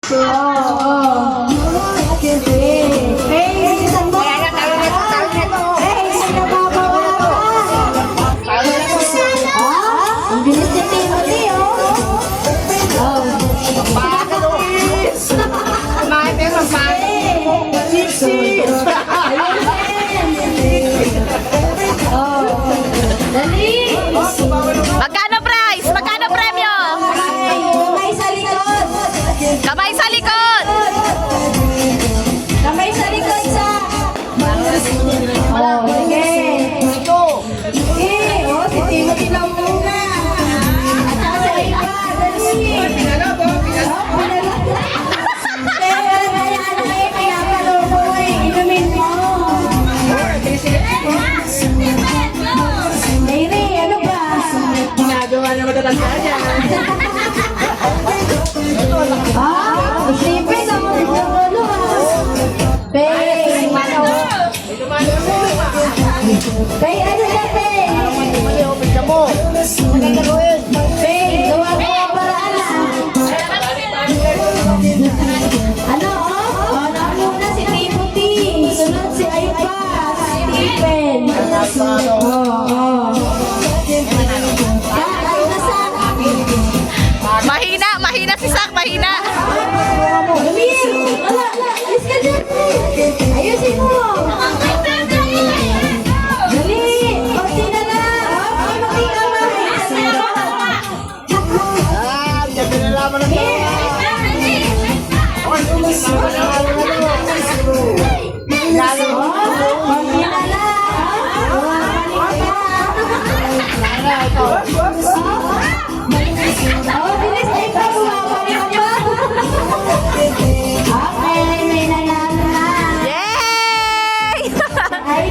Ang bilis ni Timothy, Magkano price? Magkano premyo? Kamay sa likod. Kamay sa likod. Kamay sa likod sa. Sige. Si Timothy lang muna. At saka sa iba, dali. Kaya paluboy, inumin mo. Mary, ano ba? Ginagawa na matatanda niya. Isipin ako ng ano Pay, Pay, ano na Pay? Pay, gawa ko ang paraan Ano, nauna si Timothy, sunod si Aypa, si Stephen. Mahina si Sak, mahina. Lumir! Alis ka dyan! Ayusin mo! Dali! Konti na lang! Konti kamay! Diyan pinalaman na Konti na lang! Bilis na ikaw! Okay, may nanalo na! Yay! Ay,